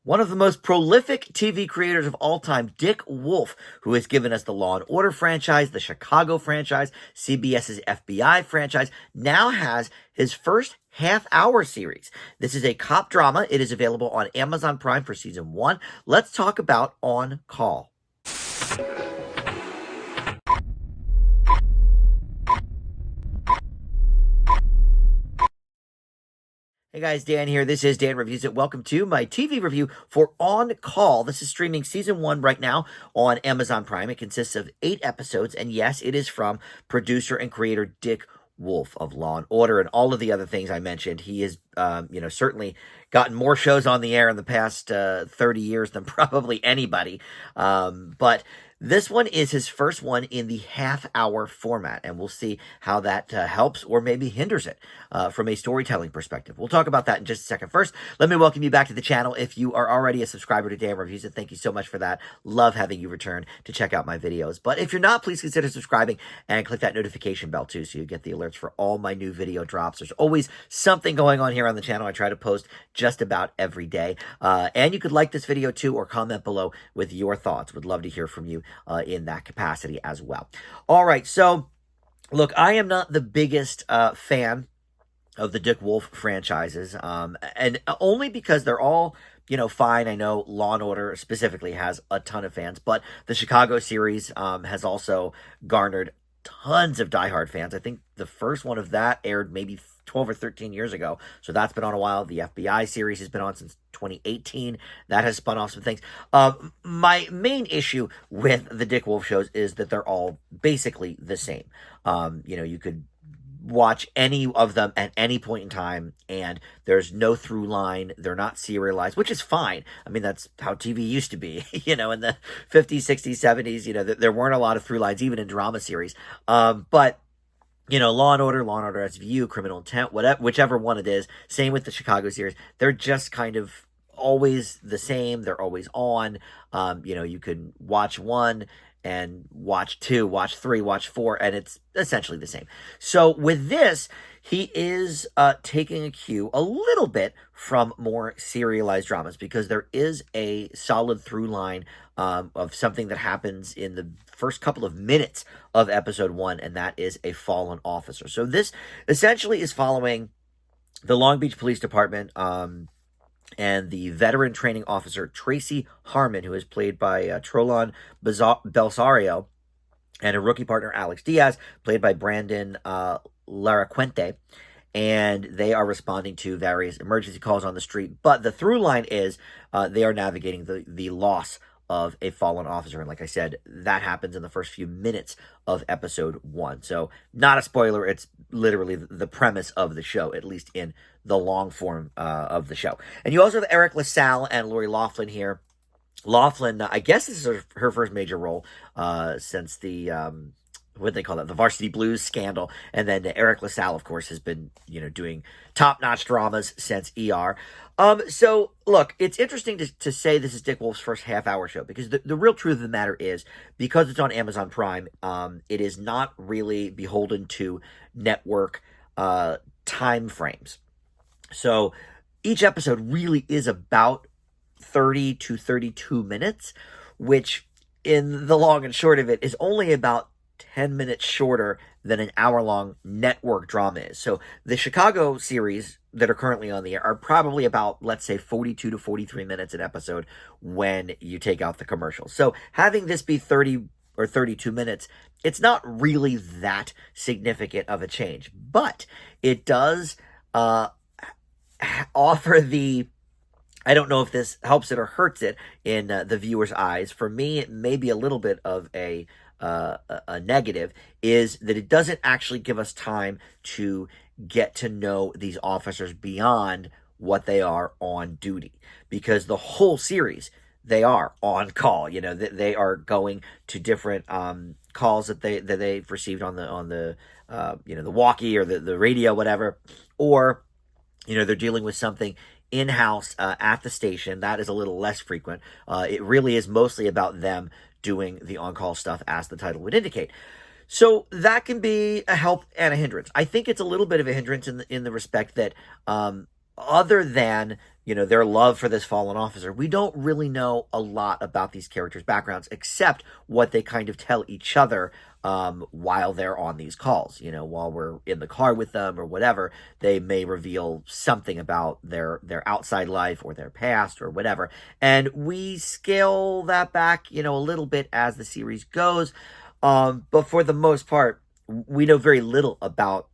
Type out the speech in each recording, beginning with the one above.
One of the most prolific TV creators of all time, Dick Wolf, who has given us the Law and Order franchise, the Chicago franchise, CBS's FBI franchise, now has his first half-hour series. This is a cop drama. It is available on Amazon Prime for season 1. Let's talk about On Call. Hey guys, Dan here. This is Dan Reviews It. Welcome to my TV review for On Call. This is streaming season 1 right now on Amazon Prime. It consists of 8 episodes, and yes, it is from producer and creator Dick Wolf of Law and Order and all of the other things I mentioned. He has, certainly gotten more shows on the air in the past 30 years than probably anybody. But this one is his first one in the half-hour format, and we'll see how that helps or maybe hinders it from a storytelling perspective. We'll talk about that in just a second. First, let me welcome you back to the channel. If you are already a subscriber to Dan Reviews It, thank you so much for that. Love having you return to check out my videos. But if you're not, please consider subscribing and click that notification bell too, so you get the alerts for all my new video drops. There's always something going on here on the channel. I try to post just about every day. And you could like this video too, or comment below with your thoughts. Would love to hear from you in that capacity as well. All right, so look, I am not the biggest fan of the Dick Wolf franchises, and only because they're all, fine. I know Law and Order specifically has a ton of fans, but the Chicago series has also garnered tons of diehard fans. I think the first one of that aired maybe 12 or 13 years ago. So that's been on a while. The FBI series has been on since 2018. That has spun off some things. My main issue with the Dick Wolf shows is that they're all basically the same. You could watch any of them at any point in time, and there's no through line. They're not serialized, which is fine. I mean, that's how TV used to be, in the 50s, 60s, 70s, there weren't a lot of through lines, even in drama series. But Law and Order SVU, Criminal Intent, whichever one it is. Same with the Chicago series. They're just kind of always the same. They're always on. You can watch one and watch 2, watch 3, watch 4, and it's essentially the same. So with this, he is taking a cue a little bit from more serialized dramas, because there is a solid through line of something that happens in the first couple of minutes of episode 1, and that is a fallen officer. So this essentially is following the Long Beach Police Department and the veteran training officer Tracy Harmon, who is played by Trolon Belsario, and a rookie partner Alex Diaz, played by Brandon Laraquente. And they are responding to various emergency calls on the street. But the through line is they are navigating the loss of a fallen officer. And like I said, that happens in the first few minutes of episode 1. So not a spoiler. It's literally the premise of the show, at least in the long form of the show. And you also have Eric LaSalle and Lori Loughlin here. Loughlin, I guess this is her first major role since the what they call that, the Varsity Blues scandal. And then Eric LaSalle, of course, has been, doing top-notch dramas since ER. So, look, it's interesting to say this is Dick Wolf's first half-hour show, because the real truth of the matter is, because it's on Amazon Prime, it is not really beholden to network time frames. So, each episode really is about 30 to 32 minutes, which, in the long and short of it, is only about 10 minutes shorter than an hour-long network drama is. So the Chicago series that are currently on the air are probably about, let's say, 42 to 43 minutes an episode when you take out the commercials. So having this be 30 or 32 minutes, it's not really that significant of a change. But it does offer the... I don't know if this helps it or hurts it in the viewer's eyes. For me, it may be a little bit of a negative, is that it doesn't actually give us time to get to know these officers beyond what they are on duty, because the whole series, they are on call. They are going to different calls that they've received on the walkie or the radio, whatever, or they're dealing with something in-house at the station. That is a little less frequent. It really is mostly about them doing the on-call stuff, as the title would indicate. So that can be a help and a hindrance. I think it's a little bit of a hindrance in the respect that other than, their love for this fallen officer, we don't really know a lot about these characters' backgrounds except what they kind of tell each other while they're on these calls. While we're in the car with them or whatever, they may reveal something about their outside life or their past or whatever. And we scale that back, a little bit as the series goes. But for the most part, we know very little about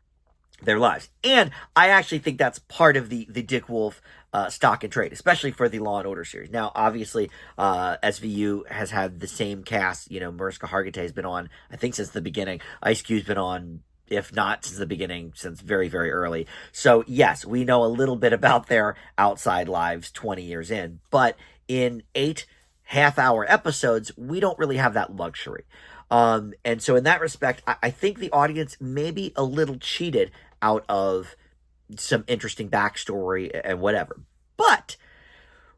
their lives. And I actually think that's part of the Dick Wolf stock and trade, especially for the Law and Order series. Now, obviously, SVU has had the same cast. Mariska Hargitay has been on, I think, since the beginning. Ice Cube's been on, if not since the beginning, since very, very early. So, yes, we know a little bit about their outside lives 20 years in. But in 8 half-hour episodes, we don't really have that luxury. And so in that respect, I think the audience may be a little cheated out of some interesting backstory and whatever. But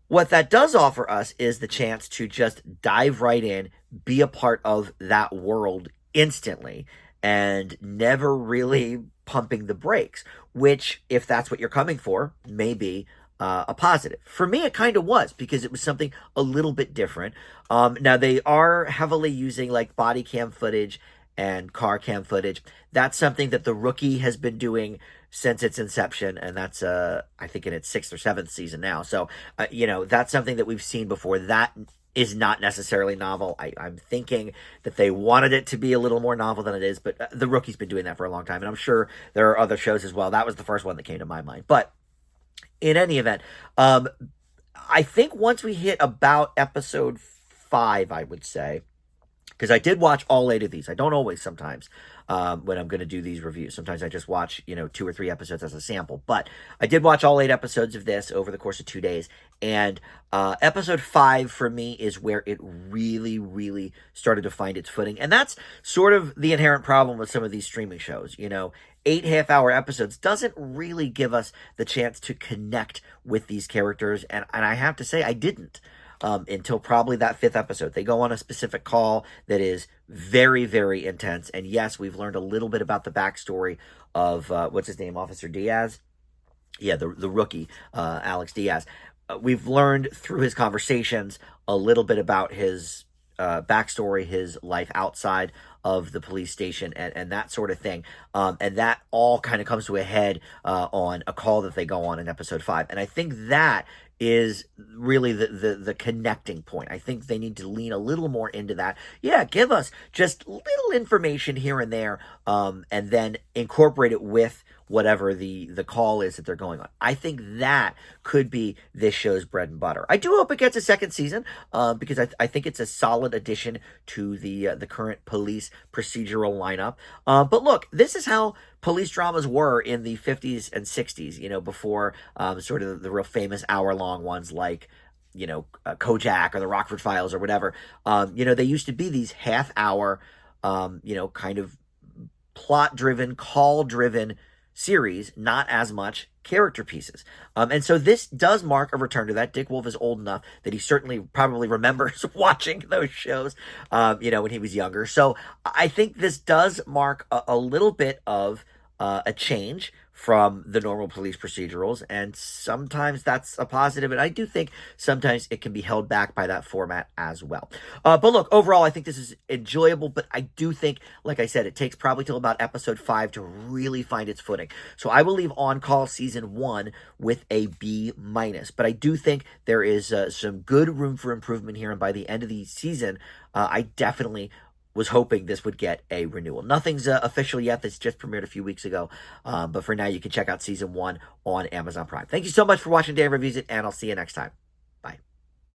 what that does offer us is the chance to just dive right in, be a part of that world instantly, and never really pumping the brakes, which, if that's what you're coming for, may be a positive. For me, it kind of was, because it was something a little bit different. Now, they are heavily using like body cam footage and car cam footage. That's something that The Rookie has been doing since its inception, and that's I think in its 6th or 7th season now. So that's something that we've seen before. That is not necessarily novel. I'm thinking that they wanted it to be a little more novel than it is, but The Rookie's been doing that for a long time, and I'm sure there are other shows as well. That was the first one that came to my mind. But in any event, I think once we hit about episode 5, I would say, because I did watch all 8 of these. I don't always sometimes when I'm going to do these reviews. Sometimes I just watch, 2 or 3 episodes as a sample. But I did watch all 8 episodes of this over the course of 2 days. And episode 5 for me is where it really, really started to find its footing. And that's sort of the inherent problem with some of these streaming shows. 8 half-hour episodes doesn't really give us the chance to connect with these characters. And I have to say, I didn't. Until probably that 5th episode. They go on a specific call that is very, very intense. And yes, we've learned a little bit about the backstory of, what's his name, Officer Diaz? Yeah, the rookie, Alex Diaz. We've learned through his conversations a little bit about his backstory, his life outside of the police station, and that sort of thing. And that all kind of comes to a head on a call that they go on in episode 5. And I think that is really the connecting point. I think they need to lean a little more into that. Yeah, give us just little information here and there, and then incorporate it with whatever the call is that they're going on. I think that could be this show's bread and butter. I do hope it gets a 2nd season, because I think it's a solid addition to the current police procedural lineup. But look, this is how police dramas were in the 50s and 60s, before sort of the real famous hour-long ones like, Kojak or the Rockford Files or whatever. They used to be these half-hour, kind of plot-driven, call-driven series, not as much character pieces. And so this does mark a return to that. Dick Wolf is old enough that he certainly probably remembers watching those shows, when he was younger. So I think this does mark a little bit of a change from the normal police procedurals, and sometimes that's a positive, and I do think sometimes it can be held back by that format as well. But look, overall, I think this is enjoyable, but I do think, like I said, it takes probably till about episode 5 to really find its footing. So I will leave On Call Season 1 with a B-, but I do think there is some good room for improvement here, and by the end of the season, I definitely was hoping this would get a renewal. Nothing's official yet. This just premiered a few weeks ago. But for now, you can check out Season 1 on Amazon Prime. Thank you so much for watching Dan Reviews It, and I'll see you next time.